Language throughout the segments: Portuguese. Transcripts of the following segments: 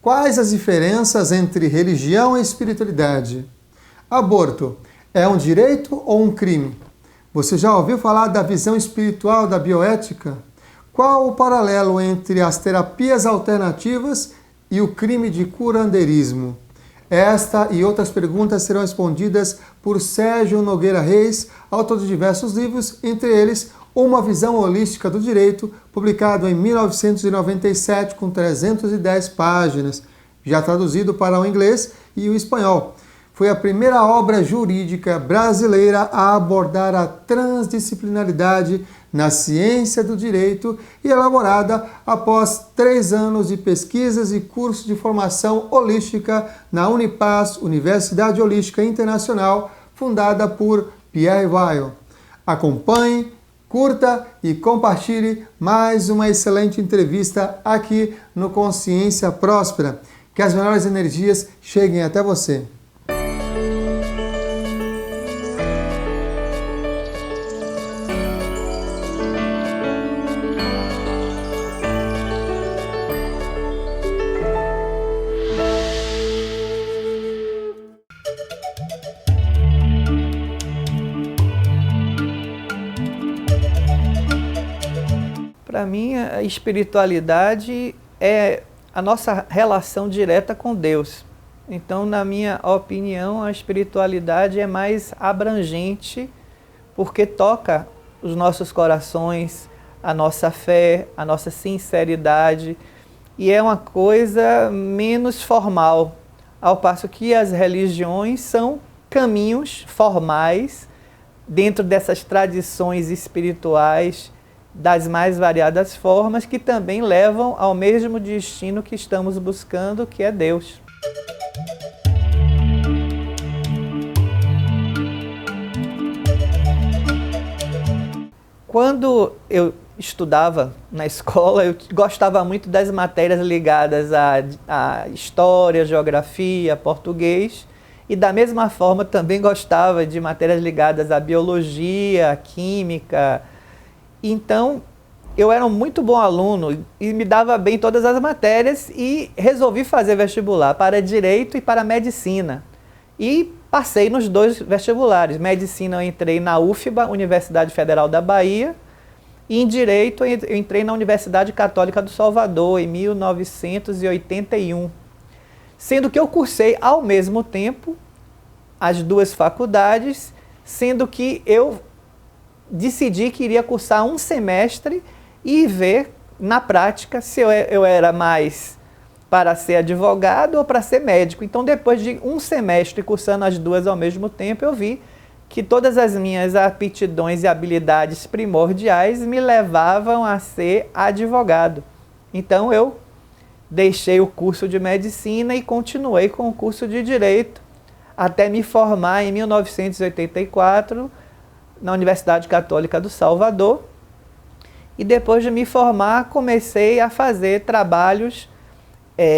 Quais as diferenças entre religião e espiritualidade? Aborto é um direito ou um crime? Você já ouviu falar da visão espiritual da bioética? Qual o paralelo entre as terapias alternativas e o crime de curandeirismo? Esta e outras perguntas serão respondidas por Sérgio Nogueira Reis, autor de diversos livros, entre eles Uma Visão Holística do Direito, publicado em 1997 com 310 páginas, já traduzido para o inglês e o espanhol. Foi a primeira obra jurídica brasileira a abordar a transdisciplinaridade na ciência do direito e elaborada após 3 anos de pesquisas e cursos de formação holística na Unipaz, Universidade Holística Internacional, fundada por Pierre Weil. Acompanhe, curta e compartilhe mais uma excelente entrevista aqui no Consciência Próspera. Que as melhores energias cheguem até você. Para mim, a espiritualidade é a nossa relação direta com Deus. Então, na minha opinião, a espiritualidade é mais abrangente porque toca os nossos corações, a nossa fé, a nossa sinceridade, e é uma coisa menos formal, ao passo que as religiões são caminhos formais dentro dessas tradições espirituais das mais variadas formas, que também levam ao mesmo destino que estamos buscando, que é Deus. Quando eu estudava na escola, eu gostava muito das matérias ligadas à história, geografia, português, e da mesma forma também gostava de matérias ligadas à biologia, à química. Então, eu era um muito bom aluno e me dava bem em todas as matérias e resolvi fazer vestibular para Direito e para Medicina. E passei nos 2 vestibulares. Medicina eu entrei na UFBA, Universidade Federal da Bahia, e em Direito eu entrei na Universidade Católica do Salvador, em 1981. Sendo que eu cursei ao mesmo tempo as 2 faculdades, sendo que eu decidi que iria cursar um semestre e ver na prática se eu era mais para ser advogado ou para ser médico. Então, depois de um semestre cursando as 2 ao mesmo tempo, eu vi que todas as minhas aptidões e habilidades primordiais me levavam a ser advogado. Então, eu deixei o curso de medicina e continuei com o curso de direito até me formar em 1984 na Universidade Católica do Salvador. E depois de me formar, comecei a fazer trabalhos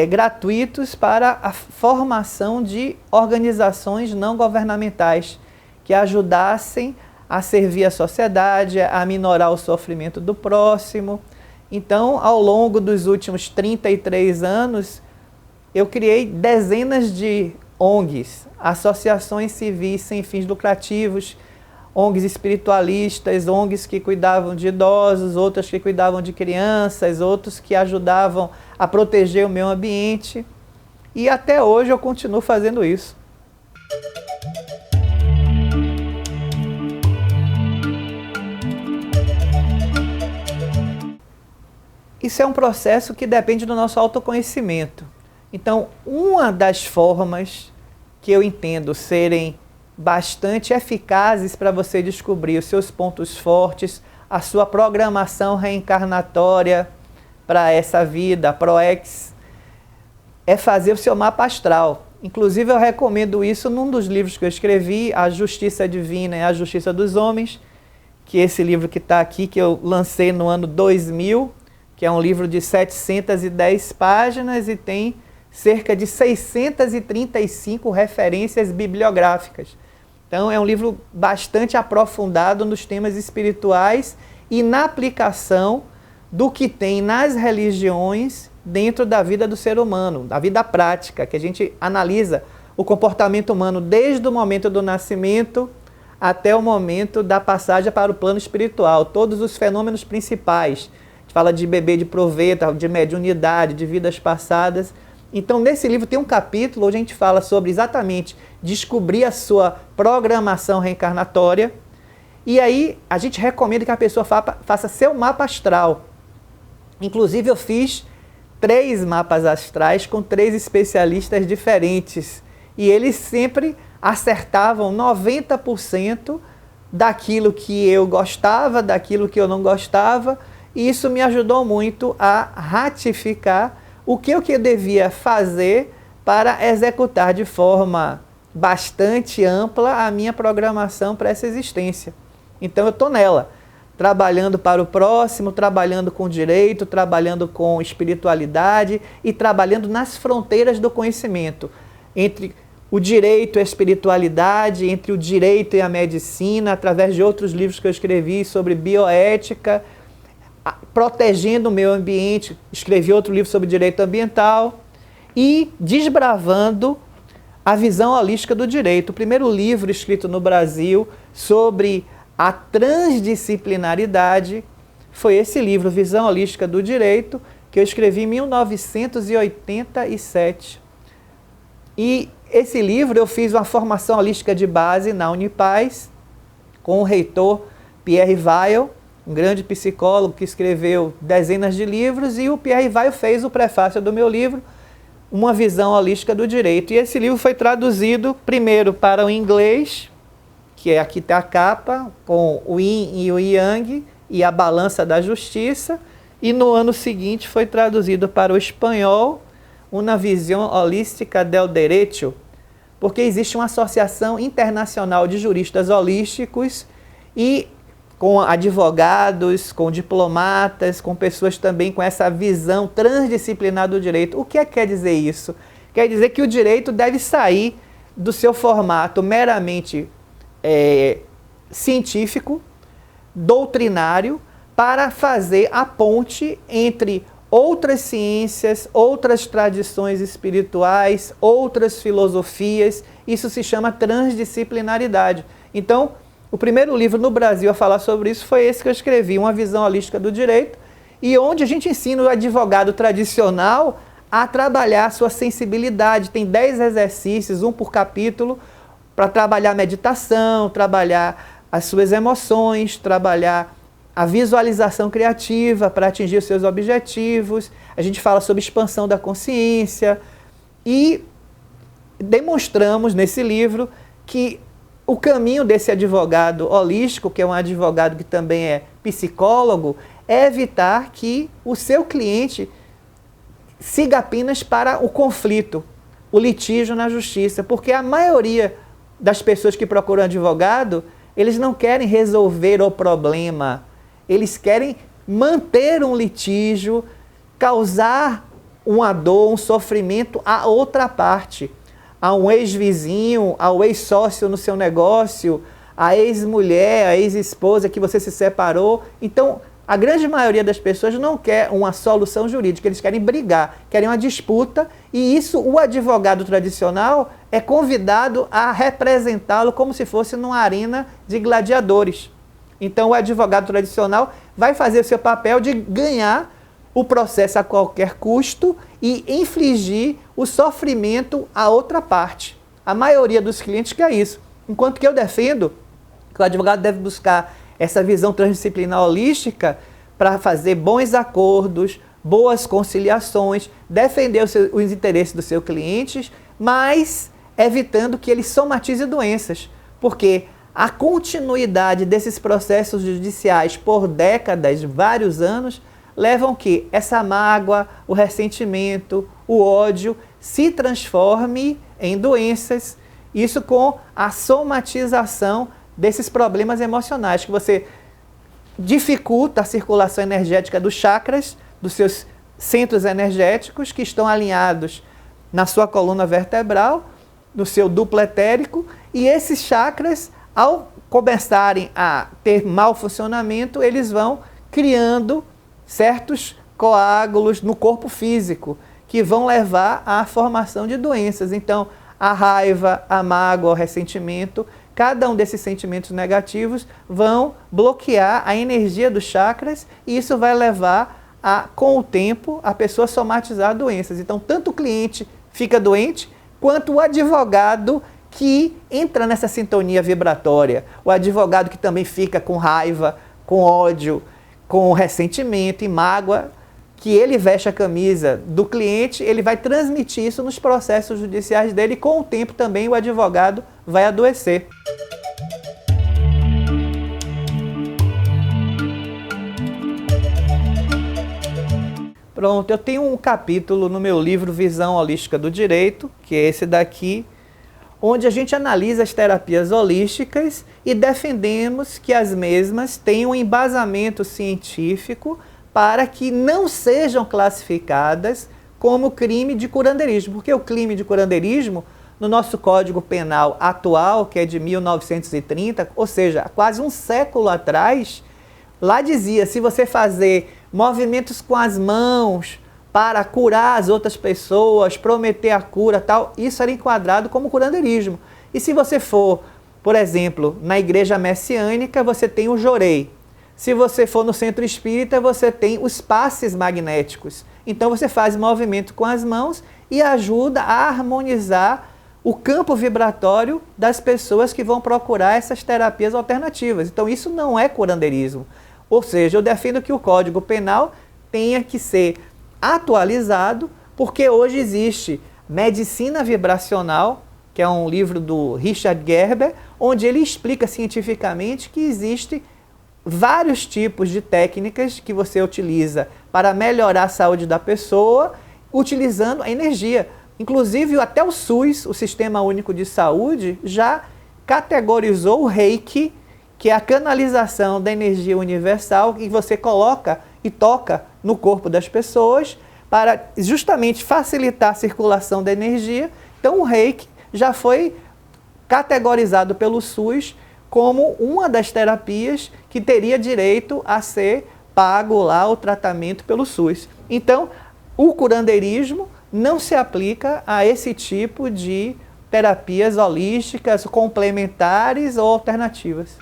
gratuitos para a formação de organizações não governamentais que ajudassem a servir a sociedade, a minorar o sofrimento do próximo. Então, ao longo dos últimos 33 anos, eu criei dezenas de ONGs, associações civis sem fins lucrativos, ONGs espiritualistas, ONGs que cuidavam de idosos, outras que cuidavam de crianças, outros que ajudavam a proteger o meio ambiente. E até hoje eu continuo fazendo isso. Isso é um processo que depende do nosso autoconhecimento. Então, uma das formas que eu entendo serem bastante eficazes para você descobrir os seus pontos fortes, a sua programação reencarnatória para essa vida, a ProEx, é fazer o seu mapa astral. Inclusive, eu recomendo isso num dos livros que eu escrevi, A Justiça Divina e a Justiça dos Homens, que é esse livro que está aqui, que eu lancei no ano 2000, que é um livro de 710 páginas e tem cerca de 635 referências bibliográficas. Então, é um livro bastante aprofundado nos temas espirituais e na aplicação do que tem nas religiões dentro da vida do ser humano, da vida prática, que a gente analisa o comportamento humano desde o momento do nascimento até o momento da passagem para o plano espiritual, todos os fenômenos principais. A gente fala de bebê de proveta, de mediunidade, de vidas passadas. Então, nesse livro tem um capítulo onde a gente fala sobre exatamente descobrir a sua programação reencarnatória. E aí, a gente recomenda que a pessoa faça seu mapa astral. Inclusive, eu fiz 3 mapas astrais com 3 especialistas diferentes. E eles sempre acertavam 90% daquilo que eu gostava, daquilo que eu não gostava. E isso me ajudou muito a ratificar o que eu devia fazer para executar de forma bastante ampla a minha programação para essa existência. Então eu estou nela, trabalhando para o próximo, trabalhando com direito, trabalhando com espiritualidade e trabalhando nas fronteiras do conhecimento, entre o direito e a espiritualidade, entre o direito e a medicina, através de outros livros que eu escrevi sobre bioética, protegendo o meio ambiente, escrevi outro livro sobre direito ambiental e desbravando a visão holística do direito. O primeiro livro escrito no Brasil sobre a transdisciplinaridade foi esse livro, Visão Holística do Direito, que eu escrevi em 1987. E esse livro eu fiz uma formação holística de base na Unipaz, com o reitor Pierre Weil, um grande psicólogo que escreveu dezenas de livros, e o Pierre Weil fez o prefácio do meu livro, Uma Visão Holística do Direito. E esse livro foi traduzido primeiro para o inglês, que aqui está a capa, com o Yin e o Yang e a balança da justiça, e no ano seguinte foi traduzido para o espanhol, Una Visión Holística del Derecho, porque existe uma associação internacional de juristas holísticos e com advogados, com diplomatas, com pessoas também com essa visão transdisciplinar do direito. O que quer dizer isso? Quer dizer que o direito deve sair do seu formato meramente científico, doutrinário, para fazer a ponte entre outras ciências, outras tradições espirituais, outras filosofias. Isso se chama transdisciplinaridade. Então, o primeiro livro no Brasil a falar sobre isso foi esse que eu escrevi, Uma Visão Holística do Direito, e onde a gente ensina o advogado tradicional a trabalhar a sua sensibilidade. Tem 10 exercícios, um por capítulo, para trabalhar a meditação, trabalhar as suas emoções, trabalhar a visualização criativa para atingir os seus objetivos. A gente fala sobre expansão da consciência e demonstramos nesse livro que o caminho desse advogado holístico, que é um advogado que também é psicólogo, é evitar que o seu cliente siga apenas para o conflito, o litígio na justiça, porque a maioria das pessoas que procuram advogado, eles não querem resolver o problema, eles querem manter um litígio, causar uma dor, um sofrimento à outra parte, a um ex-vizinho, ao ex-sócio no seu negócio, a ex-mulher, a ex-esposa que você se separou. Então, a grande maioria das pessoas não quer uma solução jurídica, eles querem brigar, querem uma disputa, e isso o advogado tradicional é convidado a representá-lo como se fosse numa arena de gladiadores. Então o advogado tradicional vai fazer o seu papel de ganhar o processo a qualquer custo e infligir o sofrimento à outra parte. A maioria dos clientes quer isso. Enquanto que eu defendo que o advogado deve buscar essa visão transdisciplinar holística para fazer bons acordos, boas conciliações, defender os interesses dos seus clientes, mas evitando que ele somatize doenças. Porque a continuidade desses processos judiciais por décadas, vários anos, levam que essa mágoa, o ressentimento, o ódio se transforme em doenças. Isso com a somatização desses problemas emocionais, que você dificulta a circulação energética dos chakras, dos seus centros energéticos que estão alinhados na sua coluna vertebral, no seu duplo etérico, e esses chakras, ao começarem a ter mau funcionamento, eles vão criando certos coágulos no corpo físico, que vão levar à formação de doenças. Então, a raiva, a mágoa, o ressentimento, cada um desses sentimentos negativos vão bloquear a energia dos chakras e isso vai levar a, com o tempo, a pessoa somatizar doenças. Então, tanto o cliente fica doente, quanto o advogado que entra nessa sintonia vibratória. O advogado que também fica com raiva, com ódio, com ressentimento e mágoa, que ele veste a camisa do cliente, ele vai transmitir isso nos processos judiciais dele e com o tempo também o advogado vai adoecer. Pronto, eu tenho um capítulo no meu livro Visão Holística do Direito, que é esse daqui, onde a gente analisa as terapias holísticas e defendemos que as mesmas tenham um embasamento científico para que não sejam classificadas como crime de curandeirismo. Porque o crime de curandeirismo, no nosso Código Penal atual, que é de 1930, ou seja, quase um século atrás, lá dizia, se você fazer movimentos com as mãos para curar as outras pessoas, prometer a cura, tal, isso era enquadrado como curandeirismo. E se você for, por exemplo, na igreja messiânica, você tem o jorei. Se você for no centro espírita, você tem os passes magnéticos. Então você faz movimento com as mãos e ajuda a harmonizar o campo vibratório das pessoas que vão procurar essas terapias alternativas. Então isso não é curandeirismo. Ou seja, eu defendo que o Código Penal tenha que ser atualizado, porque hoje existe Medicina Vibracional, que é um livro do Richard Gerber, onde ele explica cientificamente que existe vários tipos de técnicas que você utiliza para melhorar a saúde da pessoa, utilizando a energia. Inclusive, até o SUS, o Sistema Único de Saúde, já categorizou o Reiki, que é a canalização da energia universal que você coloca e toca no corpo das pessoas para justamente facilitar a circulação da energia. Então, o Reiki já foi categorizado pelo SUS como uma das terapias que teria direito a ser pago lá o tratamento pelo SUS. Então, o curandeirismo não se aplica a esse tipo de terapias holísticas, complementares ou alternativas.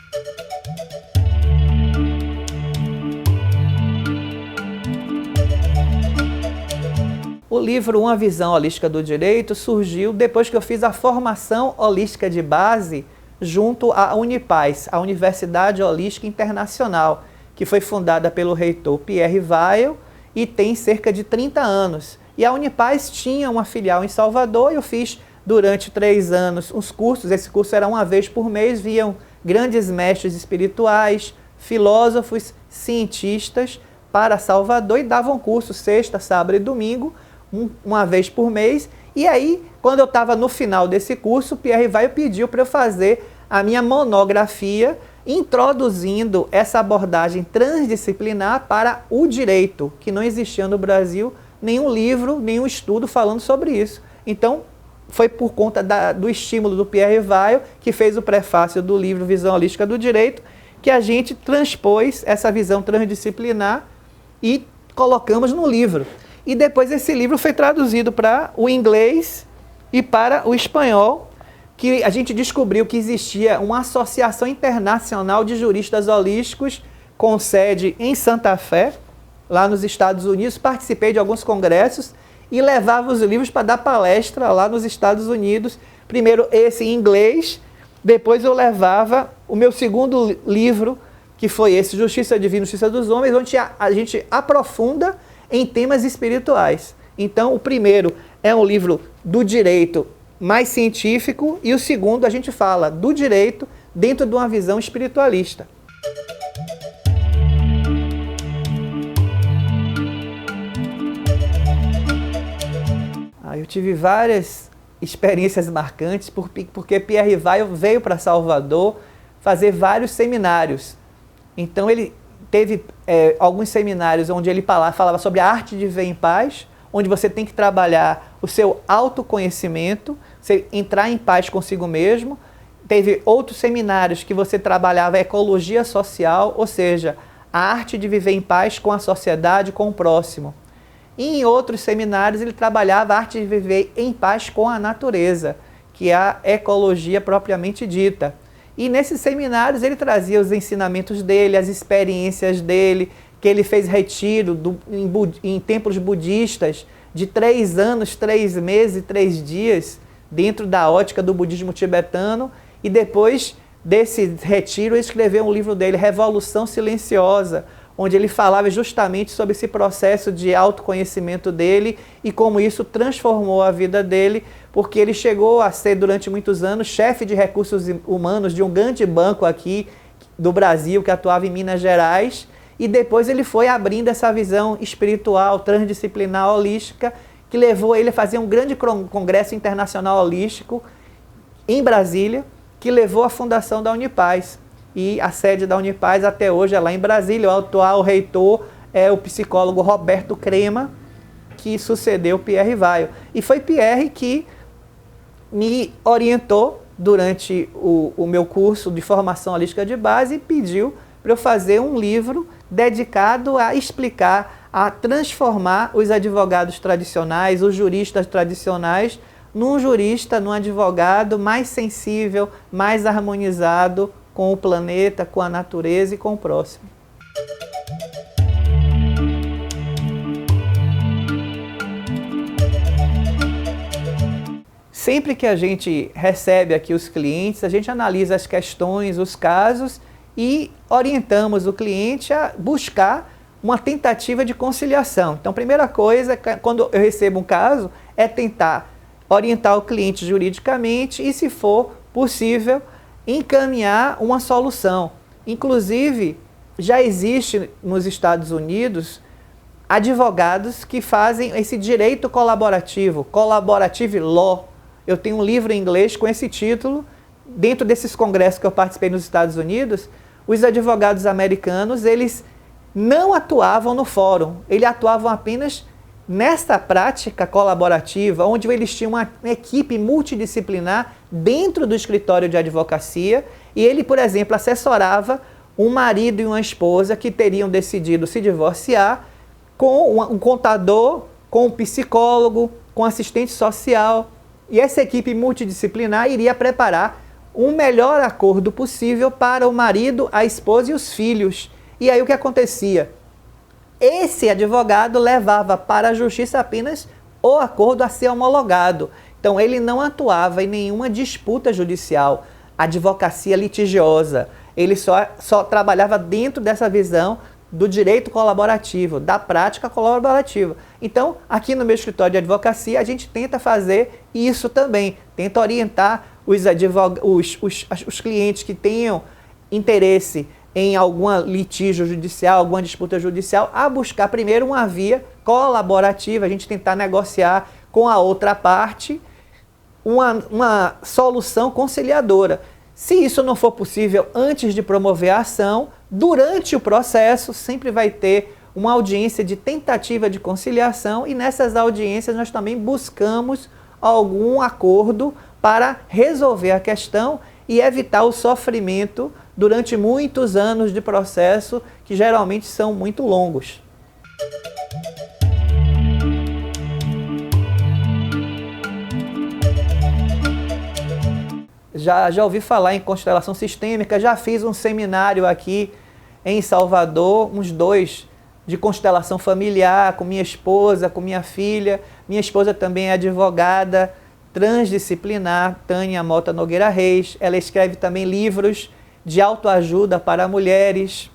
O livro Uma Visão Holística do Direito surgiu depois que eu fiz a formação holística de base junto à Unipaz, a Universidade Holística Internacional, que foi fundada pelo reitor Pierre Weil e tem cerca de 30 anos. E a Unipaz tinha uma filial em Salvador e eu fiz durante 3 anos uns cursos. Esse curso era uma vez por mês, viam grandes mestres espirituais, filósofos, cientistas para Salvador e davam curso sexta, sábado e domingo, uma vez por mês. E aí, quando eu estava no final desse curso, o Pierre Weil pediu para eu fazer a minha monografia introduzindo essa abordagem transdisciplinar para o direito, que não existia no Brasil nenhum livro, nenhum estudo falando sobre isso. Então, foi por conta do estímulo do Pierre Weil, que fez o prefácio do livro Visão Holística do Direito, que a gente transpôs essa visão transdisciplinar e colocamos no livro. E depois esse livro foi traduzido para o inglês e para o espanhol, que a gente descobriu que existia uma associação internacional de juristas holísticos com sede em Santa Fé, lá nos Estados Unidos. Participei de alguns congressos e levava os livros para dar palestra lá nos Estados Unidos. Primeiro esse em inglês, depois eu levava o meu segundo livro, que foi esse, Justiça Divina e Justiça dos Homens, onde a gente aprofunda em temas espirituais. Então, o primeiro é um livro do direito mais científico e o segundo a gente fala do direito dentro de uma visão espiritualista. Eu tive várias experiências marcantes porque Pierre Weil veio para Salvador fazer vários seminários. Então ele teve alguns seminários onde ele falava sobre a arte de viver em paz, onde você tem que trabalhar o seu autoconhecimento, você entrar em paz consigo mesmo. Teve outros seminários que você trabalhava ecologia social, ou seja, a arte de viver em paz com a sociedade, com o próximo. E em outros seminários ele trabalhava a arte de viver em paz com a natureza, que é a ecologia propriamente dita. E nesses seminários ele trazia os ensinamentos dele, as experiências dele, que ele fez retiro em templos budistas de 3 anos, 3 meses e 3 dias, dentro da ótica do budismo tibetano, e depois desse retiro ele escreveu um livro dele, Revolução Silenciosa, onde ele falava justamente sobre esse processo de autoconhecimento dele e como isso transformou a vida dele, porque ele chegou a ser durante muitos anos chefe de recursos humanos de um grande banco aqui do Brasil, que atuava em Minas Gerais, e depois ele foi abrindo essa visão espiritual, transdisciplinar, holística, que levou ele a fazer um grande congresso internacional holístico em Brasília, que levou à fundação da Unipaz. E a sede da Unipaz até hoje é lá em Brasília. O atual reitor é o psicólogo Roberto Crema, que sucedeu Pierre Weil. E foi Pierre que me orientou durante o meu curso de formação holística de base e pediu para eu fazer um livro dedicado a explicar, a transformar os advogados tradicionais, os juristas tradicionais, num jurista, num advogado mais sensível, mais harmonizado com o planeta, com a natureza e com o próximo. Sempre que a gente recebe aqui os clientes, a gente analisa as questões, os casos e orientamos o cliente a buscar uma tentativa de conciliação. Então, a primeira coisa, quando eu recebo um caso, é tentar orientar o cliente juridicamente e, se for possível, encaminhar uma solução. Inclusive, já existe nos Estados Unidos advogados que fazem esse direito colaborativo, Collaborative Law. Eu tenho um livro em inglês com esse título. Dentro desses congressos que eu participei nos Estados Unidos, os advogados americanos, eles não atuavam no fórum, eles atuavam apenas nessa prática colaborativa, onde eles tinham uma equipe multidisciplinar dentro do escritório de advocacia, e ele, por exemplo, assessorava um marido e uma esposa que teriam decidido se divorciar, com um contador, com um psicólogo, com assistente social, e essa equipe multidisciplinar iria preparar um melhor acordo possível para o marido, a esposa e os filhos. E aí o que acontecia? Esse advogado levava para a justiça apenas o acordo a ser homologado. Então ele não atuava em nenhuma disputa judicial, advocacia litigiosa. Ele só trabalhava dentro dessa visão do direito colaborativo, da prática colaborativa. Então, aqui no meu escritório de advocacia, a gente tenta fazer isso também, tenta orientar os clientes que tenham interesse em algum litígio judicial, alguma disputa judicial, a buscar primeiro uma via colaborativa, a gente tentar negociar com a outra parte uma solução conciliadora. Se isso não for possível antes de promover a ação, durante o processo sempre vai ter uma audiência de tentativa de conciliação e nessas audiências nós também buscamos algum acordo para resolver a questão e evitar o sofrimento durante muitos anos de processo, que geralmente são muito longos. Já ouvi falar em constelação sistêmica, já fiz um seminário aqui em Salvador, uns 2, de constelação familiar, com minha esposa, com minha filha. Minha esposa também é advogada transdisciplinar, Tânia Mota Nogueira Reis. Ela escreve também livros de autoajuda para mulheres,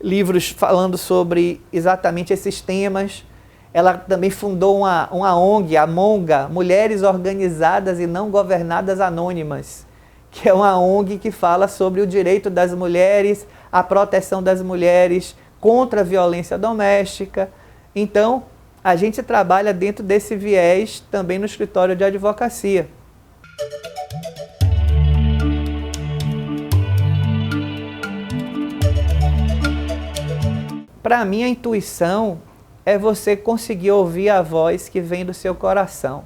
livros falando sobre exatamente esses temas. Ela também fundou uma ONG, a MONGA, Mulheres Organizadas e Não Governadas Anônimas, que é uma ONG que fala sobre o direito das mulheres, a proteção das mulheres contra a violência doméstica. Então, a gente trabalha dentro desse viés também no escritório de advocacia. Para mim, a intuição é você conseguir ouvir a voz que vem do seu coração.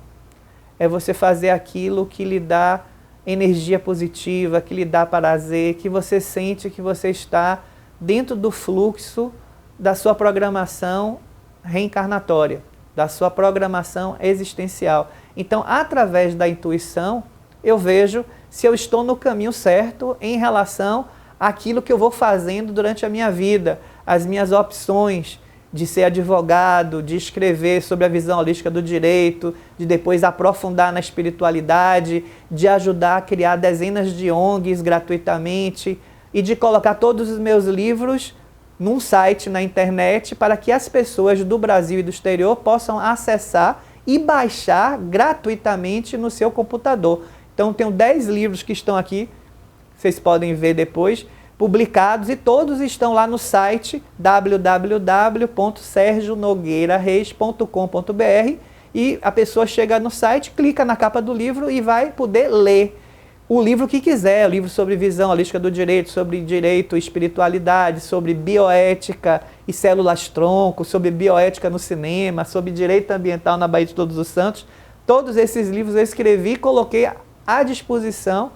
É você fazer aquilo que lhe dá energia positiva, que lhe dá prazer, que você sente que você está dentro do fluxo da sua programação reencarnatória, da sua programação existencial. Então, através da intuição, eu vejo se eu estou no caminho certo em relação àquilo que eu vou fazendo durante a minha vida, as minhas opções de ser advogado, de escrever sobre a visão holística do direito, de depois aprofundar na espiritualidade, de ajudar a criar dezenas de ONGs gratuitamente e de colocar todos os meus livros num site na internet para que as pessoas do Brasil e do exterior possam acessar e baixar gratuitamente no seu computador. Então, tenho 10 livros que estão aqui, vocês podem ver depois, publicados, e todos estão lá no site www.sergionogueirareis.com.br, e a pessoa chega no site, clica na capa do livro e vai poder ler o livro que quiser, o livro sobre visão holística do direito, sobre direito e espiritualidade, sobre bioética e células-tronco, sobre bioética no cinema, sobre direito ambiental na Baía de Todos os Santos. Todos esses livros eu escrevi e coloquei à disposição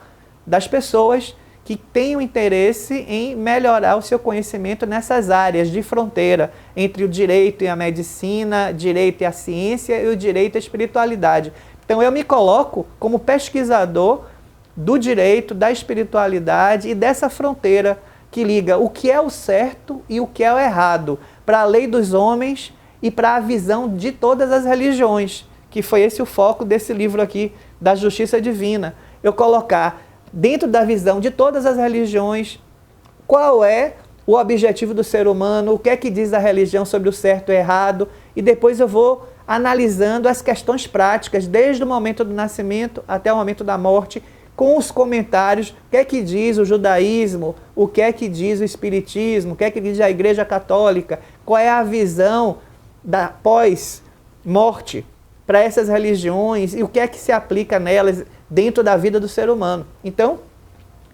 das pessoas que tenham interesse em melhorar o seu conhecimento nessas áreas de fronteira entre o direito e a medicina, direito e a ciência e o direito e a espiritualidade. Então eu me coloco como pesquisador do direito, da espiritualidade e dessa fronteira que liga o que é o certo e o que é o errado, para a lei dos homens e para a visão de todas as religiões, que foi esse o foco desse livro aqui, da Justiça Divina. Eu colocar dentro da visão de todas as religiões qual é o objetivo do ser humano, o que é que diz a religião sobre o certo e o errado, e depois eu vou analisando as questões práticas, desde o momento do nascimento até o momento da morte, com os comentários, o que é que diz o judaísmo, o que é que diz o espiritismo, o que é que diz a Igreja Católica, qual é a visão da pós-morte para essas religiões e o que é que se aplica nelas dentro da vida do ser humano. Então,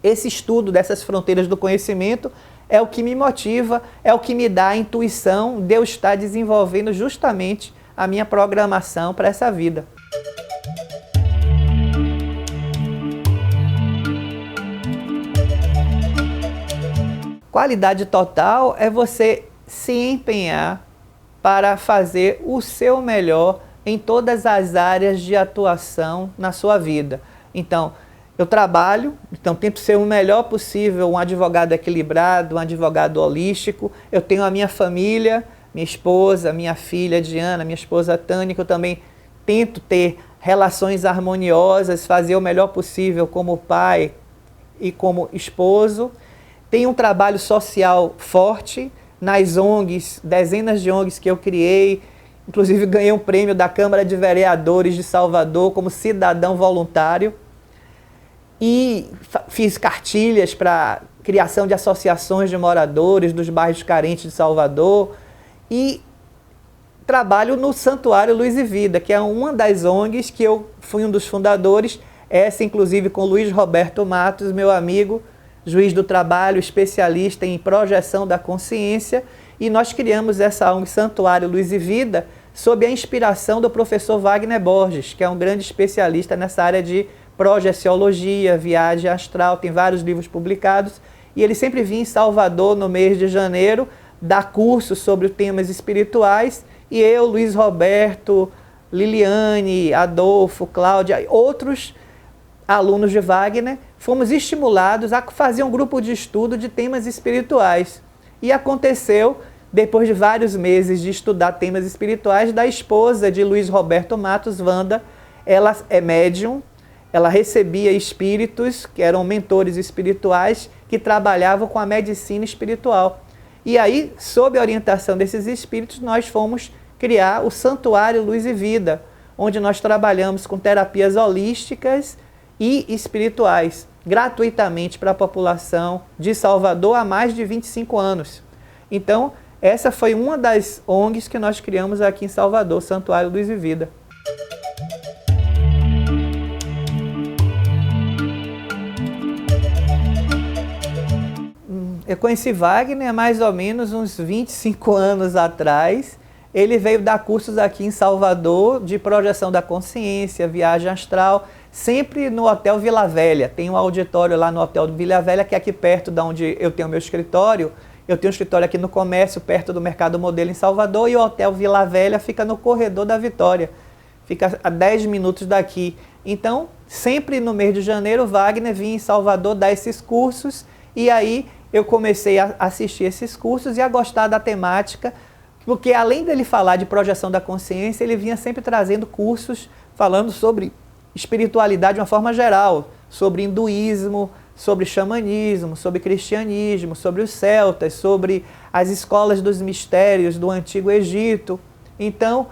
esse estudo dessas fronteiras do conhecimento é o que me motiva, é o que me dá a intuição de eu estar desenvolvendo justamente a minha programação para essa vida. Qualidade total é você se empenhar para fazer o seu melhor em todas as áreas de atuação na sua vida. Então, eu trabalho, então tento ser o melhor possível, um advogado equilibrado, um advogado holístico. Eu tenho a minha família, minha esposa, minha filha Diana, minha esposa Tânia, que eu também tento ter relações harmoniosas, fazer o melhor possível como pai e como esposo. Tenho um trabalho social forte nas ONGs, dezenas de ONGs que eu criei. Inclusive ganhei um prêmio da Câmara de Vereadores de Salvador como cidadão voluntário. E fiz cartilhas para criação de associações de moradores dos bairros carentes de Salvador. E trabalho no Santuário Luz e Vida, que é uma das ONGs que eu fui um dos fundadores. Essa, inclusive, com Luiz Roberto Matos, meu amigo, juiz do trabalho, especialista em projeção da consciência, e nós criamos essa ONG Santuário Luz e Vida sob a inspiração do professor Wagner Borges, que é um grande especialista nessa área de projeciologia, viagem astral, tem vários livros publicados, e ele sempre vinha em Salvador no mês de janeiro, dar cursos sobre temas espirituais, e eu, Luiz Roberto, Liliane, Adolfo, Cláudia, outros alunos de Wagner, fomos estimulados a fazer um grupo de estudo de temas espirituais. E aconteceu, depois de vários meses de estudar temas espirituais, da esposa de Luiz Roberto Matos, Wanda. Ela é médium, ela recebia espíritos, que eram mentores espirituais, que trabalhavam com a medicina espiritual. E aí, sob a orientação desses espíritos, nós fomos criar o Santuário Luz e Vida, onde nós trabalhamos com terapias holísticas e espirituais, gratuitamente para a população de Salvador há mais de 25 anos. Então, essa foi uma das ONGs que nós criamos aqui em Salvador, Santuário Luz e Vida. Eu conheci Wagner há mais ou menos uns 25 anos atrás. Ele veio dar cursos aqui em Salvador de projeção da consciência, viagem astral, sempre no Hotel Vila Velha. Tem um auditório lá no Hotel Vila Velha, que é aqui perto de onde eu tenho meu escritório, Eu tenho um escritório aqui no Comércio, perto do Mercado Modelo em Salvador, e o Hotel Vila Velha fica no Corredor da Vitória. Fica a 10 minutos daqui. Então, sempre no mês de janeiro, Wagner vinha em Salvador dar esses cursos, e aí eu comecei a assistir esses cursos e a gostar da temática, porque além dele falar de projeção da consciência, ele vinha sempre trazendo cursos falando sobre espiritualidade de uma forma geral, sobre hinduísmo, sobre xamanismo, sobre cristianismo, sobre os celtas, sobre as escolas dos mistérios do Antigo Egito. Então,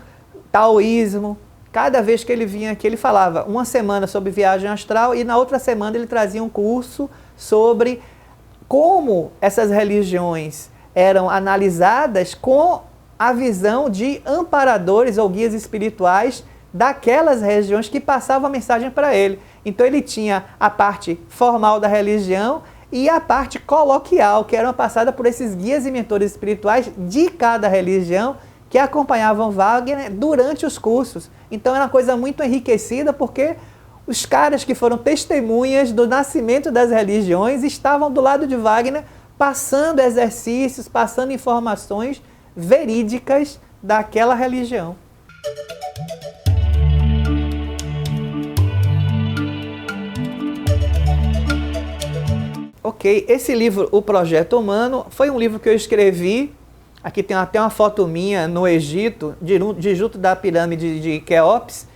taoísmo. Cada vez que ele vinha aqui, ele falava uma semana sobre viagem astral e na outra semana ele trazia um curso sobre como essas religiões eram analisadas com a visão de amparadores ou guias espirituais daquelas regiões que passavam a mensagem para ele. Então ele tinha a parte formal da religião e a parte coloquial, que eram passada por esses guias e mentores espirituais de cada religião que acompanhavam Wagner durante os cursos. Então era uma coisa muito enriquecida, porque os caras que foram testemunhas do nascimento das religiões estavam do lado de Wagner, passando exercícios, passando informações verídicas daquela religião. Ok, esse livro, O Projeto Humano, foi um livro que eu escrevi. Aqui tem até uma foto minha no Egito, junto da pirâmide de Quéops,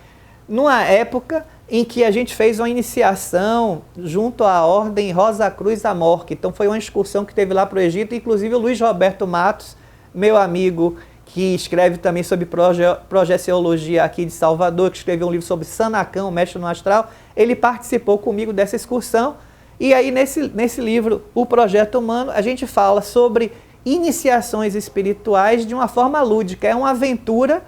numa época em que a gente fez uma iniciação junto à Ordem Rosa Cruz Amorque. Então foi uma excursão que teve lá para o Egito, inclusive o Luiz Roberto Matos, meu amigo, que escreve também sobre projeciologia aqui de Salvador, que escreveu um livro sobre Sanacão, Mestre no Astral, ele participou comigo dessa excursão. E aí nesse livro, O Projeto Humano, a gente fala sobre iniciações espirituais de uma forma lúdica. É uma aventura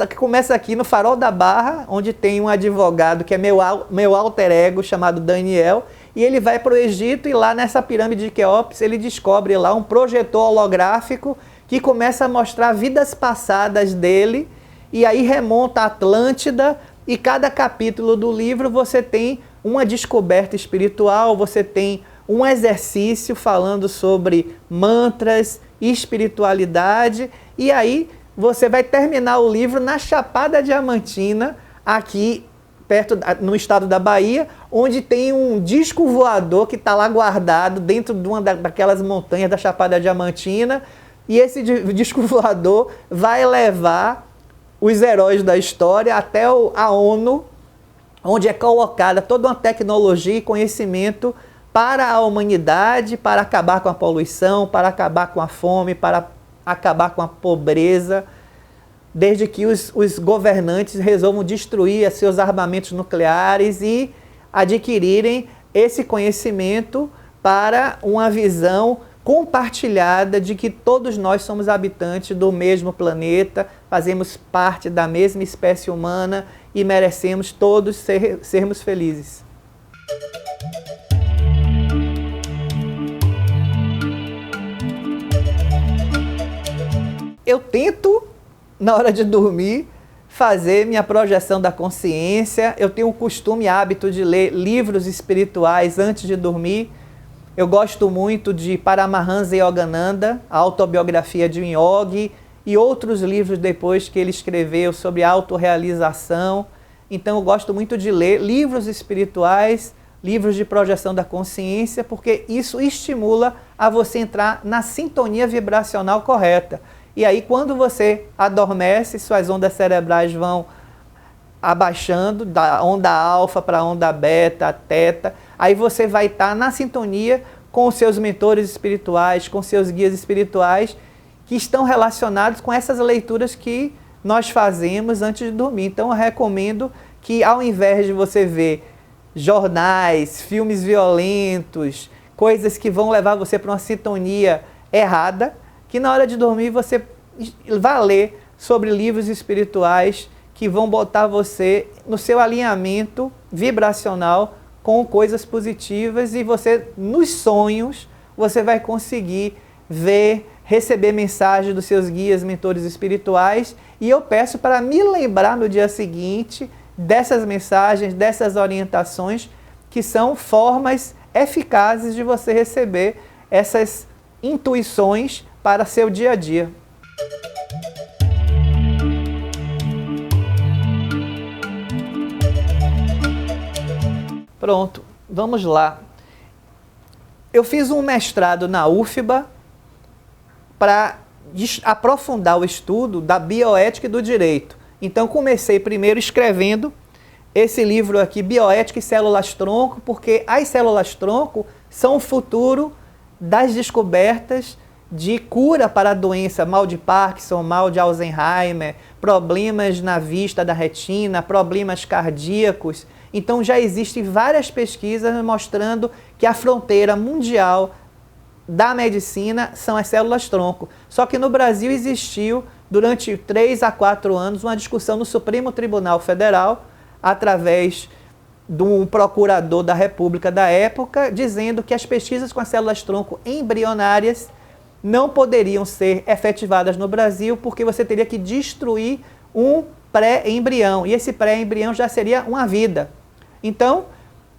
que começa aqui no Farol da Barra, onde tem um advogado que é meu alter ego, chamado Daniel, e ele vai para o Egito e lá nessa pirâmide de Quéops ele descobre lá um projetor holográfico que começa a mostrar vidas passadas dele, e aí remonta a Atlântida, e cada capítulo do livro você tem uma descoberta espiritual, você tem um exercício falando sobre mantras, espiritualidade, e aí você vai terminar o livro na Chapada Diamantina, aqui perto, no estado da Bahia, onde tem um disco voador que está lá guardado dentro de uma daquelas montanhas da Chapada Diamantina, e esse disco voador vai levar os heróis da história até a ONU, onde é colocada toda uma tecnologia e conhecimento para a humanidade, para acabar com a poluição, para acabar com a fome, para acabar com a pobreza, desde que os governantes resolvam destruir seus armamentos nucleares e adquirirem esse conhecimento para uma visão compartilhada de que todos nós somos habitantes do mesmo planeta, fazemos parte da mesma espécie humana e merecemos todos sermos felizes. Eu tento, na hora de dormir, fazer minha projeção da consciência. Eu tenho o costume e hábito de ler livros espirituais antes de dormir. Eu gosto muito de Paramahansa Yogananda, a autobiografia de um yogi, e outros livros depois que ele escreveu sobre autorrealização. Então eu gosto muito de ler livros espirituais, livros de projeção da consciência, porque isso estimula a você entrar na sintonia vibracional correta. E aí quando você adormece, suas ondas cerebrais vão abaixando, da onda alfa para a onda beta, teta, aí você vai estar na sintonia com os seus mentores espirituais, com seus guias espirituais, que estão relacionados com essas leituras que nós fazemos antes de dormir. Então eu recomendo que, ao invés de você ver jornais, filmes violentos, coisas que vão levar você para uma sintonia errada, que na hora de dormir você vá ler sobre livros espirituais que vão botar você no seu alinhamento vibracional com coisas positivas, e você, nos sonhos, você vai conseguir ver, receber mensagens dos seus guias, mentores espirituais, e eu peço para me lembrar no dia seguinte dessas mensagens, dessas orientações, que são formas eficazes de você receber essas intuições para seu dia a dia. Pronto, vamos lá. Eu fiz um mestrado na UFBA para aprofundar o estudo da bioética e do direito. Então comecei primeiro escrevendo esse livro aqui, Bioética e Células-Tronco, porque as células-tronco são o futuro das descobertas de cura para a doença, mal de Parkinson, mal de Alzheimer, problemas na vista da retina, problemas cardíacos. Então já existem várias pesquisas mostrando que a fronteira mundial da medicina são as células-tronco. Só que no Brasil existiu, durante 3 a 4 anos, uma discussão no Supremo Tribunal Federal, através de um procurador da República da época, dizendo que as pesquisas com as células-tronco embrionárias não poderiam ser efetivadas no Brasil, porque você teria que destruir um pré-embrião, e esse pré-embrião já seria uma vida. Então,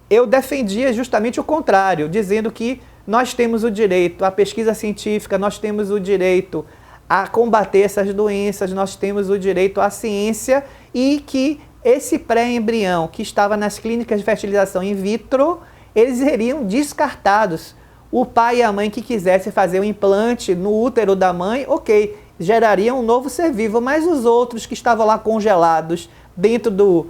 eu defendia justamente o contrário, dizendo que nós temos o direito à pesquisa científica, nós temos o direito a combater essas doenças, nós temos o direito à ciência, e que esse pré-embrião que estava nas clínicas de fertilização in vitro, eles seriam descartados. O pai e a mãe que quisesse fazer um implante no útero da mãe, ok, geraria um novo ser vivo, mas os outros que estavam lá congelados dentro do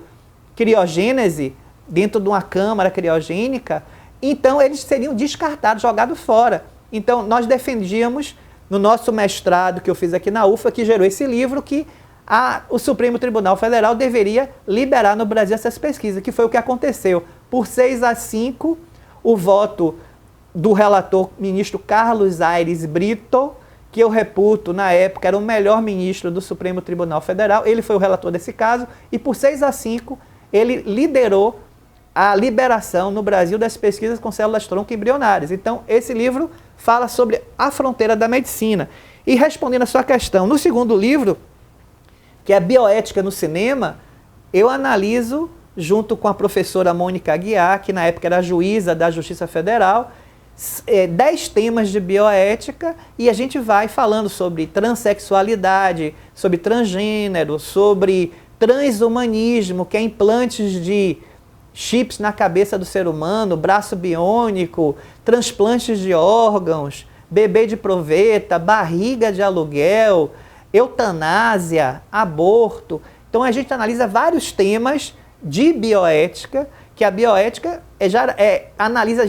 criogênese, dentro de uma câmara criogênica, então eles seriam descartados, jogados fora. Então nós defendíamos, no nosso mestrado que eu fiz aqui na UFA, que gerou esse livro, que o Supremo Tribunal Federal deveria liberar no Brasil essas pesquisas, que foi o que aconteceu. Por 6 a 5, o voto do relator ministro Carlos Aires Brito, que eu reputo, na época, era o melhor ministro do Supremo Tribunal Federal, ele foi o relator desse caso, e por 6 a 5, ele liderou a liberação no Brasil das pesquisas com células-tronco embrionárias. Então, esse livro fala sobre a fronteira da medicina. E respondendo a sua questão, no segundo livro, que é Bioética no Cinema, eu analiso, junto com a professora Mônica Aguiar, que na época era juíza da Justiça Federal, 10 temas de bioética, e a gente vai falando sobre transexualidade, sobre transgênero, sobre transhumanismo, que é implantes de chips na cabeça do ser humano, braço biônico, transplantes de órgãos, bebê de proveta, barriga de aluguel, eutanásia, aborto. Então a gente analisa vários temas de bioética, que a bioética analisa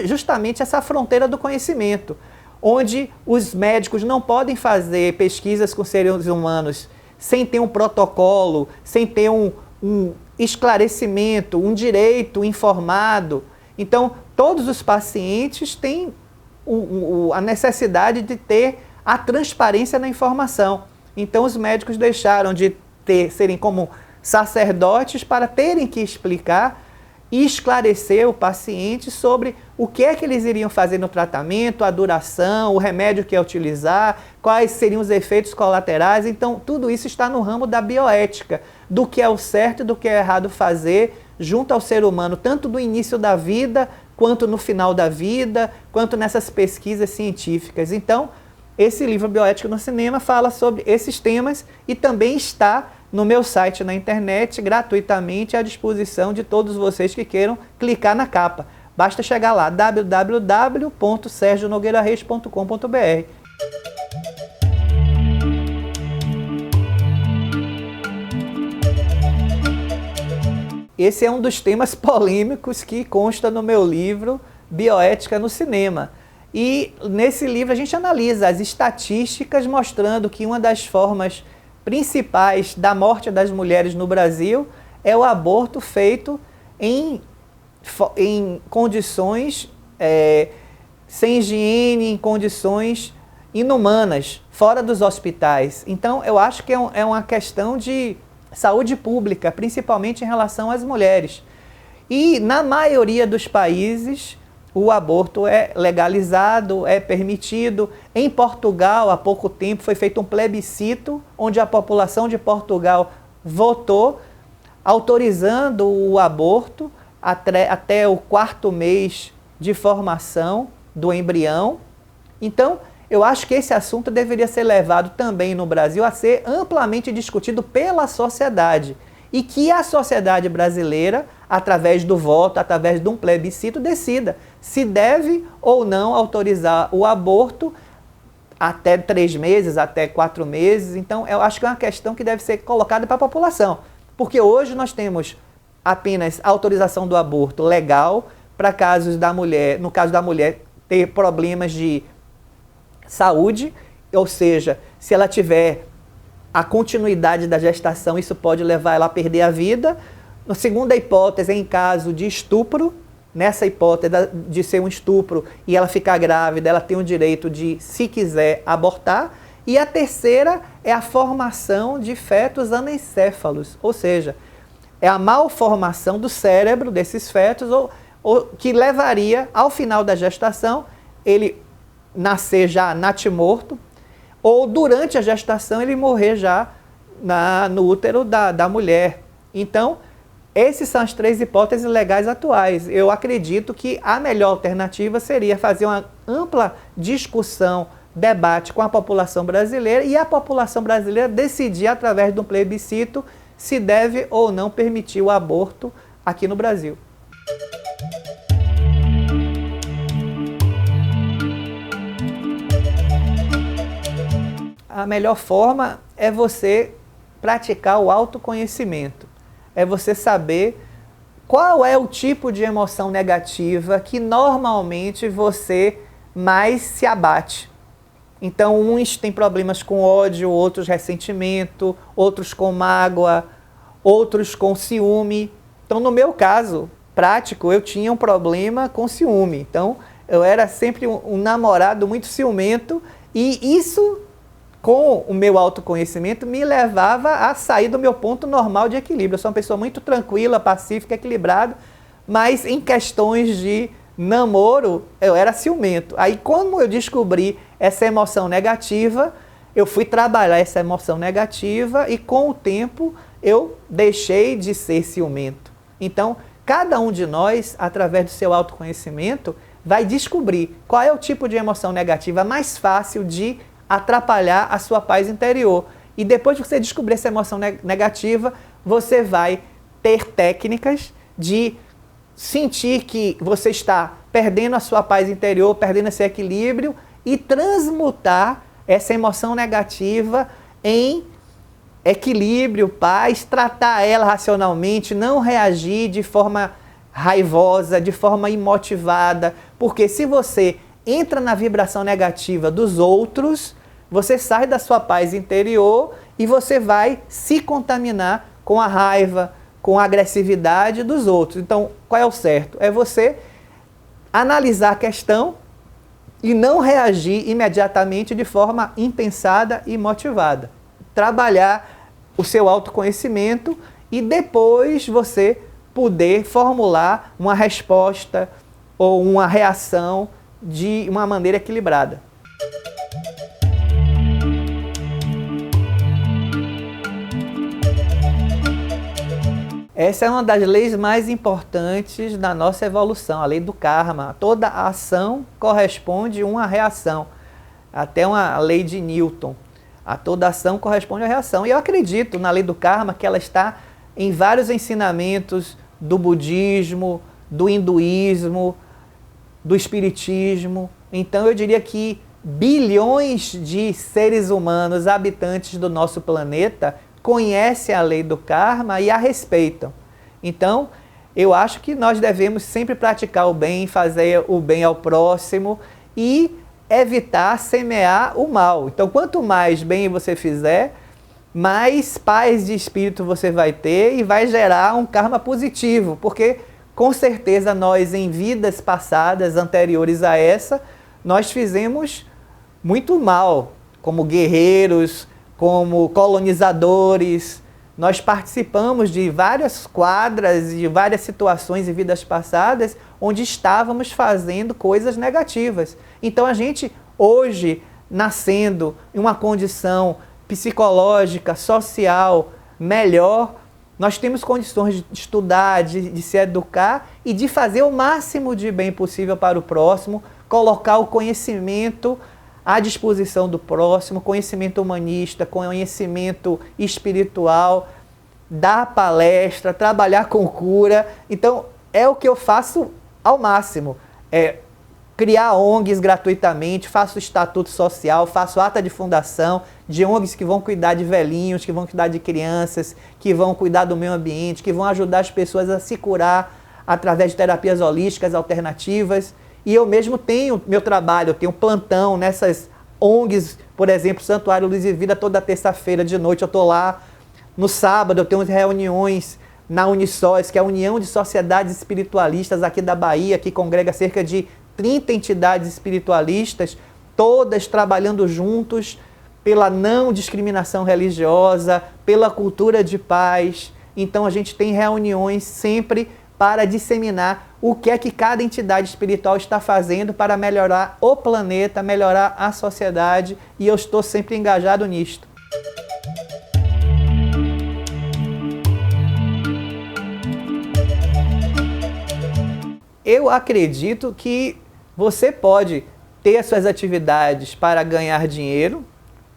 justamente essa fronteira do conhecimento, onde os médicos não podem fazer pesquisas com seres humanos sem ter um protocolo, sem ter um esclarecimento, um direito informado. Então, todos os pacientes têm a necessidade de ter a transparência na informação. Então, os médicos deixaram de serem como sacerdotes para terem que explicar e esclarecer o paciente sobre o que é que eles iriam fazer no tratamento, a duração, o remédio que é utilizar, quais seriam os efeitos colaterais. Então, tudo isso está no ramo da bioética, do que é o certo e do que é errado fazer junto ao ser humano, tanto no início da vida, quanto no final da vida, quanto nessas pesquisas científicas. Então, esse livro Bioética no Cinema fala sobre esses temas e também está no meu site na internet, gratuitamente à disposição de todos vocês que queiram clicar na capa. Basta chegar lá, www.sergionogueirareis.com.br. Esse é um dos temas polêmicos que consta no meu livro Bioética no Cinema. E nesse livro a gente analisa as estatísticas mostrando que uma das formas principais da morte das mulheres no Brasil é o aborto feito em condições sem higiene, em condições inumanas, fora dos hospitais. Então, eu acho que é uma questão de saúde pública, principalmente em relação às mulheres. E, na maioria dos países, o aborto é legalizado, é permitido. Em Portugal, há pouco tempo, foi feito um plebiscito, onde a população de Portugal votou, autorizando o aborto até o 4º mês de formação do embrião. Então, eu acho que esse assunto deveria ser levado também no Brasil a ser amplamente discutido pela sociedade. E que a sociedade brasileira, através do voto, através de um plebiscito, decida se deve ou não autorizar o aborto até 3 meses, até 4 meses. Então, eu acho que é uma questão que deve ser colocada para a população. Porque hoje nós temos apenas a autorização do aborto legal para casos da mulher, no caso da mulher ter problemas de saúde, ou seja, se ela tiver a continuidade da gestação, isso pode levar ela a perder a vida. Na segunda hipótese, em caso de estupro, nessa hipótese de ser um estupro e ela ficar grávida, ela tem o direito de, se quiser, abortar. E a terceira é a formação de fetos anencéfalos, ou seja, é a malformação do cérebro desses fetos, ou que levaria, ao final da gestação, ele nascer já natimorto, ou durante a gestação ele morrer já no útero da mulher. Então, essas são as 3 hipóteses legais atuais. Eu acredito que a melhor alternativa seria fazer uma ampla discussão, debate com a população brasileira e a população brasileira decidir através de um plebiscito se deve ou não permitir o aborto aqui no Brasil. A melhor forma é você praticar o autoconhecimento. É você saber qual é o tipo de emoção negativa que normalmente você mais se abate. Então, uns têm problemas com ódio, outros ressentimento, outros com mágoa, outros com ciúme. Então, no meu caso prático, eu tinha um problema com ciúme. Então, eu era sempre um namorado muito ciumento e isso, com o meu autoconhecimento, me levava a sair do meu ponto normal de equilíbrio. Eu sou uma pessoa muito tranquila, pacífica, equilibrada, mas em questões de namoro, eu era ciumento. Aí, como eu descobri essa emoção negativa, eu fui trabalhar essa emoção negativa e, com o tempo, eu deixei de ser ciumento. Então, cada um de nós, através do seu autoconhecimento, vai descobrir qual é o tipo de emoção negativa mais fácil de atrapalhar a sua paz interior. E depois que você descobrir essa emoção negativa, você vai ter técnicas de sentir que você está perdendo a sua paz interior, perdendo esse equilíbrio e transmutar essa emoção negativa em equilíbrio, paz, tratar ela racionalmente, não reagir de forma raivosa, de forma imotivada, porque se você entra na vibração negativa dos outros, você sai da sua paz interior e você vai se contaminar com a raiva, com a agressividade dos outros. Então, qual é o certo? É você analisar a questão e não reagir imediatamente de forma impensada e motivada. Trabalhar o seu autoconhecimento e depois você poder formular uma resposta ou uma reação de uma maneira equilibrada. Essa é uma das leis mais importantes da nossa evolução, a lei do karma. Toda ação corresponde a uma reação. Até uma lei de Newton. A toda ação corresponde à reação. E eu acredito na lei do karma que ela está em vários ensinamentos do budismo, do hinduísmo, do espiritismo. Então eu diria que bilhões de seres humanos, habitantes do nosso planeta, conhecem a lei do karma e a respeitam. Então, eu acho que nós devemos sempre praticar o bem, fazer o bem ao próximo e evitar semear o mal. Então, quanto mais bem você fizer, mais paz de espírito você vai ter e vai gerar um karma positivo, porque com certeza nós, em vidas passadas, anteriores a essa, nós fizemos muito mal, como guerreiros, como colonizadores. Nós participamos de várias quadras e de várias situações em vidas passadas onde estávamos fazendo coisas negativas. Então a gente, hoje, nascendo em uma condição psicológica, social, melhor, nós temos condições de estudar, de se educar e de fazer o máximo de bem possível para o próximo, colocar o conhecimento à disposição do próximo, conhecimento humanista, conhecimento espiritual, dar palestra, trabalhar com cura. Então, é o que eu faço ao máximo. Criar ONGs gratuitamente, faço estatuto social, faço ata de fundação de ONGs que vão cuidar de velhinhos, que vão cuidar de crianças, que vão cuidar do meio ambiente, que vão ajudar as pessoas a se curar através de terapias holísticas alternativas. E eu mesmo tenho meu trabalho, eu tenho plantão nessas ONGs, por exemplo, Santuário Luz e Vida, toda terça-feira de noite eu estou lá. No sábado eu tenho reuniões na Unisóis, que é a União de Sociedades Espiritualistas aqui da Bahia, que congrega cerca de 30 entidades espiritualistas, todas trabalhando juntos pela não discriminação religiosa, pela cultura de paz. Então a gente tem reuniões sempre para disseminar o que é que cada entidade espiritual está fazendo para melhorar o planeta, melhorar a sociedade, e eu estou sempre engajado nisto. Eu acredito que você pode ter as suas atividades para ganhar dinheiro.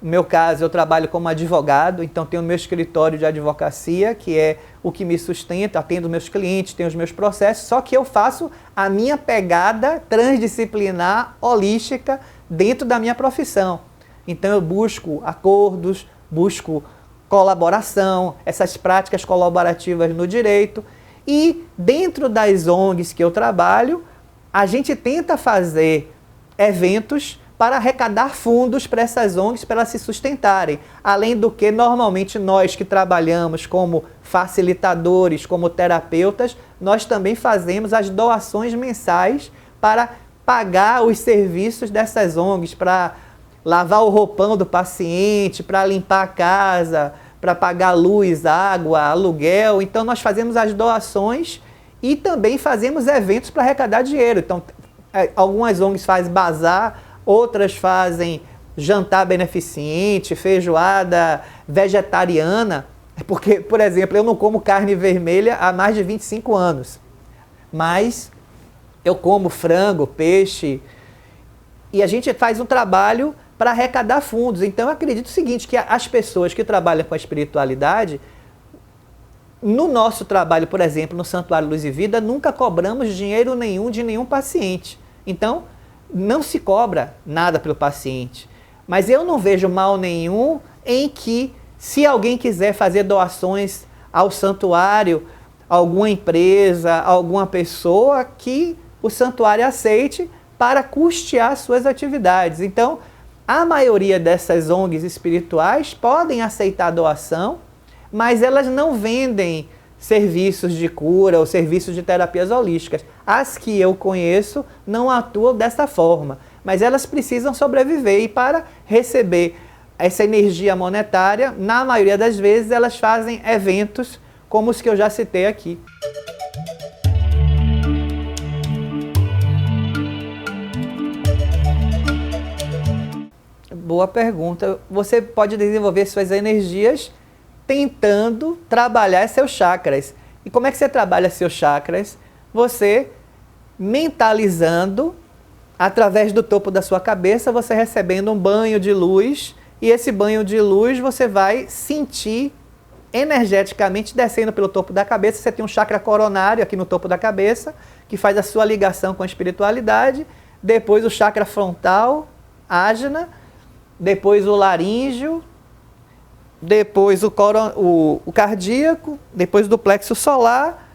No meu caso, eu trabalho como advogado, então tenho o meu escritório de advocacia, que é o que me sustenta, atendo meus clientes, tenho os meus processos, só que eu faço a minha pegada transdisciplinar, holística, dentro da minha profissão. Então eu busco acordos, busco colaboração, essas práticas colaborativas no direito, e dentro das ONGs que eu trabalho, a gente tenta fazer eventos para arrecadar fundos para essas ONGs, para elas se sustentarem. Além do que, normalmente, nós que trabalhamos como facilitadores, como terapeutas, nós também fazemos as doações mensais para pagar os serviços dessas ONGs, para lavar o roupão do paciente, para limpar a casa, para pagar luz, água, aluguel. Então, nós fazemos as doações e também fazemos eventos para arrecadar dinheiro. Então, algumas ONGs fazem bazar, outras fazem jantar beneficente, feijoada vegetariana, porque, por exemplo, eu não como carne vermelha há mais de 25 anos, mas eu como frango, peixe, e a gente faz um trabalho para arrecadar fundos. Então eu acredito o seguinte, que as pessoas que trabalham com a espiritualidade, no nosso trabalho, por exemplo, no Santuário Luz e Vida, nunca cobramos dinheiro nenhum de nenhum paciente. Então, não se cobra nada pelo paciente. Mas eu não vejo mal nenhum em que, se alguém quiser fazer doações ao santuário, alguma empresa, alguma pessoa, que o santuário aceite para custear suas atividades. Então, a maioria dessas ONGs espirituais podem aceitar a doação, mas elas não vendem serviços de cura ou serviços de terapias holísticas. As que eu conheço não atuam dessa forma, mas elas precisam sobreviver, e para receber essa energia monetária, na maioria das vezes elas fazem eventos como os que eu já citei aqui. Boa pergunta. Você pode desenvolver suas energias tentando trabalhar seus chakras. E como é que você trabalha seus chakras? Você mentalizando, através do topo da sua cabeça, você recebendo um banho de luz, e esse banho de luz você vai sentir energeticamente descendo pelo topo da cabeça. Você tem um chakra coronário aqui no topo da cabeça, que faz a sua ligação com a espiritualidade, depois o chakra frontal, ágina, depois o laríngeo, depois o cardíaco, depois do plexo solar,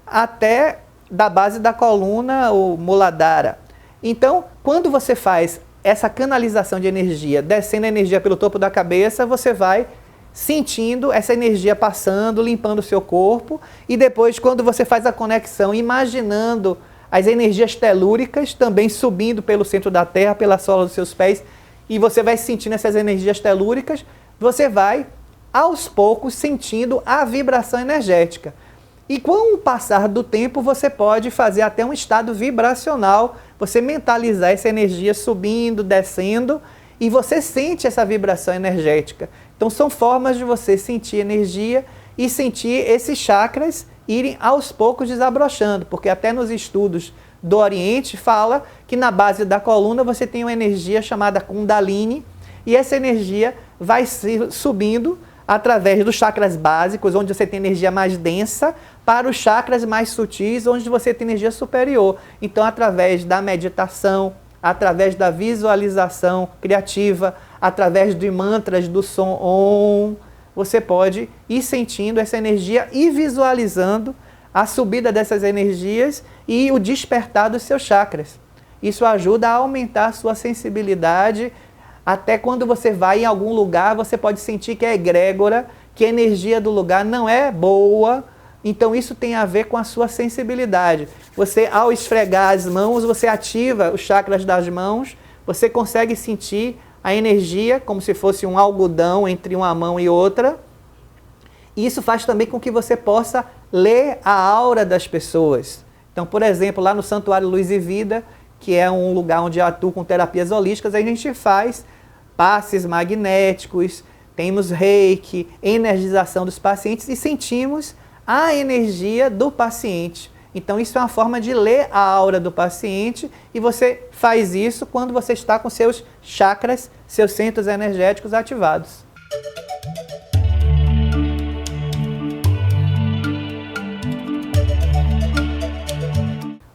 até da base da coluna, o Muladhara. Então, quando você faz essa canalização de energia, descendo a energia pelo topo da cabeça, você vai sentindo essa energia passando, limpando o seu corpo, e depois, quando você faz a conexão, imaginando as energias telúricas também subindo pelo centro da Terra, pela sola dos seus pés, e você vai sentindo essas energias telúricas, você vai, aos poucos, sentindo a vibração energética. E com o passar do tempo, você pode fazer até um estado vibracional, você mentalizar essa energia subindo, descendo, e você sente essa vibração energética. Então são formas de você sentir energia e sentir esses chakras irem aos poucos desabrochando, porque até nos estudos do Oriente fala que na base da coluna você tem uma energia chamada Kundalini, e essa energia vai subindo através dos chakras básicos, onde você tem energia mais densa, para os chakras mais sutis, onde você tem energia superior. Então, através da meditação, através da visualização criativa, através de mantras do som Om, você pode ir sentindo essa energia e visualizando a subida dessas energias e o despertar dos seus chakras. Isso ajuda a aumentar a sua sensibilidade. Até quando você vai em algum lugar, você pode sentir que é egrégora, que a energia do lugar não é boa. Então isso tem a ver com a sua sensibilidade. Você, ao esfregar as mãos, você ativa os chakras das mãos, você consegue sentir a energia como se fosse um algodão entre uma mão e outra. E isso faz também com que você possa ler a aura das pessoas. Então, por exemplo, lá no Santuário Luz e Vida, que é um lugar onde eu atuo com terapias holísticas, a gente faz passes magnéticos, temos reiki, energização dos pacientes e sentimos a energia do paciente. Então isso é uma forma de ler a aura do paciente e você faz isso quando você está com seus chakras, seus centros energéticos ativados.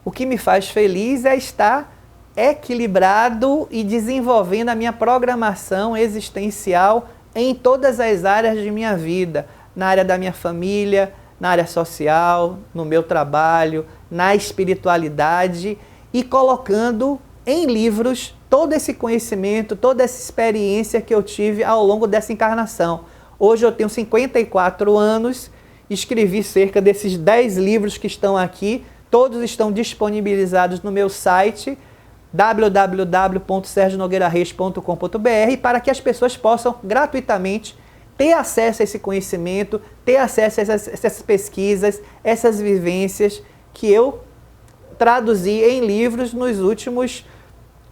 O que me faz feliz é estar equilibrado e desenvolvendo a minha programação existencial em todas as áreas de minha vida, na área da minha família, na área social, no meu trabalho, na espiritualidade e colocando em livros todo esse conhecimento, toda essa experiência que eu tive ao longo dessa encarnação. Hoje eu tenho 54 anos, escrevi cerca desses 10 livros que estão aqui, todos estão disponibilizados no meu site www.sergionogueirareis.com.br para que as pessoas possam gratuitamente ter acesso a esse conhecimento, ter acesso a essas pesquisas, essas vivências que eu traduzi em livros nos últimos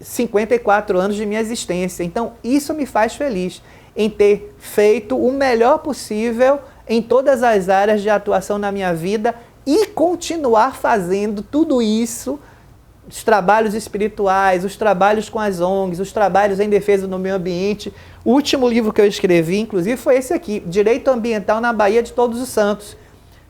54 anos de minha existência. Então, isso me faz feliz, em ter feito o melhor possível em todas as áreas de atuação na minha vida e continuar fazendo tudo isso, os trabalhos espirituais, os trabalhos com as ONGs, os trabalhos em defesa do meio ambiente. O último livro que eu escrevi, inclusive, foi esse aqui, Direito Ambiental na Baía de Todos os Santos,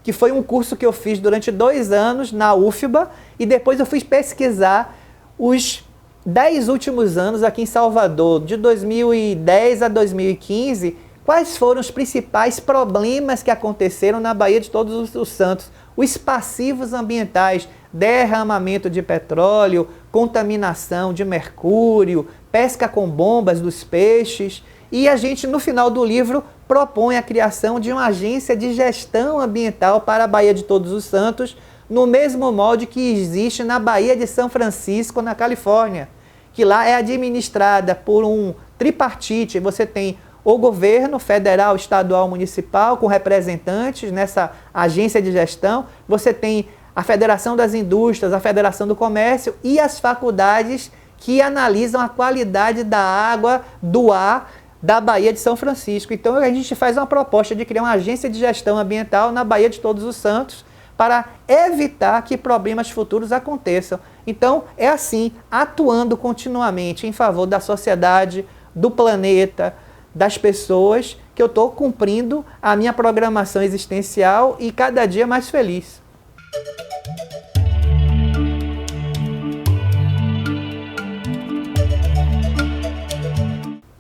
que foi um curso que eu fiz durante 2 anos na UFBA e depois eu fui pesquisar os 10 últimos anos aqui em Salvador, de 2010 a 2015, quais foram os principais problemas que aconteceram na Baía de Todos os Santos, os passivos ambientais, derramamento de petróleo, contaminação de mercúrio, pesca com bombas dos peixes. E a gente, no final do livro, propõe a criação de uma agência de gestão ambiental para a Baía de Todos os Santos, no mesmo molde que existe na Baía de São Francisco, na Califórnia, que lá é administrada por um tripartite. Você tem o governo federal, estadual, municipal, com representantes nessa agência de gestão. Você tem a Federação das Indústrias, a Federação do Comércio e as faculdades que analisam a qualidade da água, do ar da Baía de São Francisco. Então a gente faz uma proposta de criar uma agência de gestão ambiental na Baía de Todos os Santos para evitar que problemas futuros aconteçam. Então é assim, atuando continuamente em favor da sociedade, do planeta, das pessoas, que eu estou cumprindo a minha programação existencial e cada dia mais feliz.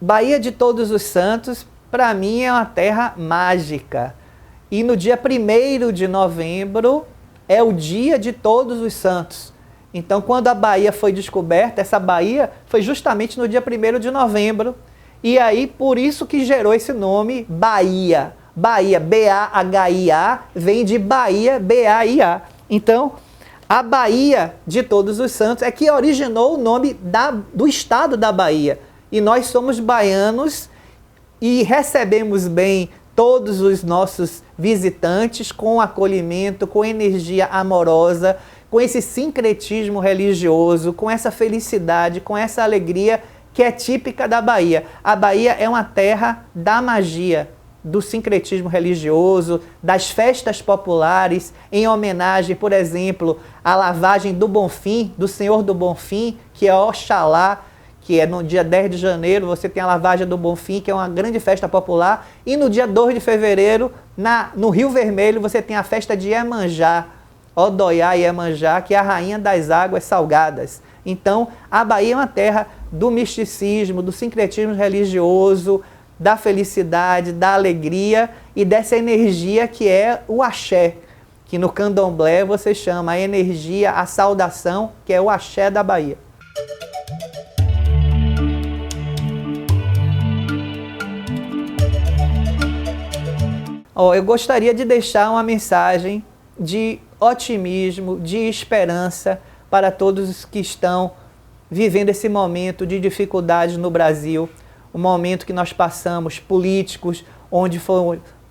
Baía de Todos os Santos, para mim, é uma terra mágica. E no dia 1º de novembro é o dia de Todos os Santos. Então, quando a Bahia foi descoberta, essa Bahia foi justamente no dia 1º de novembro. E aí, por isso que gerou esse nome Bahia. Bahia, B-A-H-I-A, vem de Bahia, B-A-I-A. Então, a Baía de Todos os Santos é que originou o nome do estado da Bahia. E nós somos baianos e recebemos bem todos os nossos visitantes com acolhimento, com energia amorosa, com esse sincretismo religioso, com essa felicidade, com essa alegria que é típica da Bahia. A Bahia é uma terra da magia, do sincretismo religioso, das festas populares, em homenagem, por exemplo, à lavagem do Bonfim, do Senhor do Bonfim, que é Oxalá, que é no dia 10 de janeiro, você tem a lavagem do Bonfim, que é uma grande festa popular, e no dia 2 de fevereiro, no Rio Vermelho, você tem a festa de Iemanjá, Odoiá e Iemanjá, que é a rainha das águas salgadas. Então, a Bahia é uma terra do misticismo, do sincretismo religioso, da felicidade, da alegria e dessa energia que é o axé, que no candomblé você chama a energia, a saudação, que é o axé da Bahia. Eu gostaria de deixar uma mensagem de otimismo, de esperança para todos os que estão vivendo esse momento de dificuldades no Brasil, o momento que nós passamos políticos, onde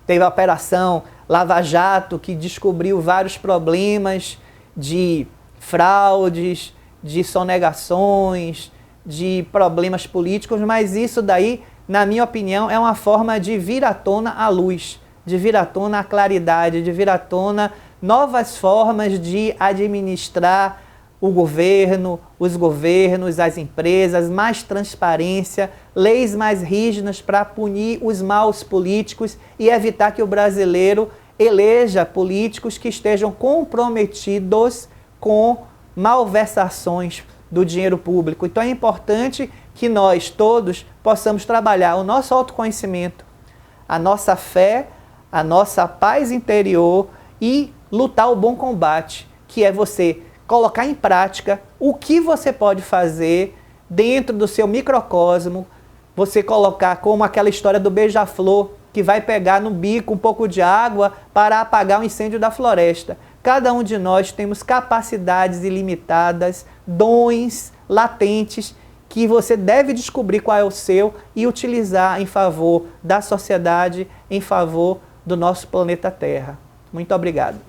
teve a operação Lava Jato, que descobriu vários problemas de fraudes, de sonegações, de problemas políticos, mas isso daí, na minha opinião, é uma forma de vir à tona a luz, de vir à tona a claridade, de vir à tona novas formas de administrar o governo, os governos, as empresas, mais transparência, leis mais rígidas para punir os maus políticos e evitar que o brasileiro eleja políticos que estejam comprometidos com malversações do dinheiro público. Então é importante que nós todos possamos trabalhar o nosso autoconhecimento, a nossa fé, a nossa paz interior e lutar o bom combate, que é você colocar em prática o que você pode fazer dentro do seu microcosmo, você colocar como aquela história do beija-flor, que vai pegar no bico um pouco de água para apagar o incêndio da floresta. Cada um de nós temos capacidades ilimitadas, dons latentes, que você deve descobrir qual é o seu e utilizar em favor da sociedade, em favor do nosso planeta Terra. Muito obrigado.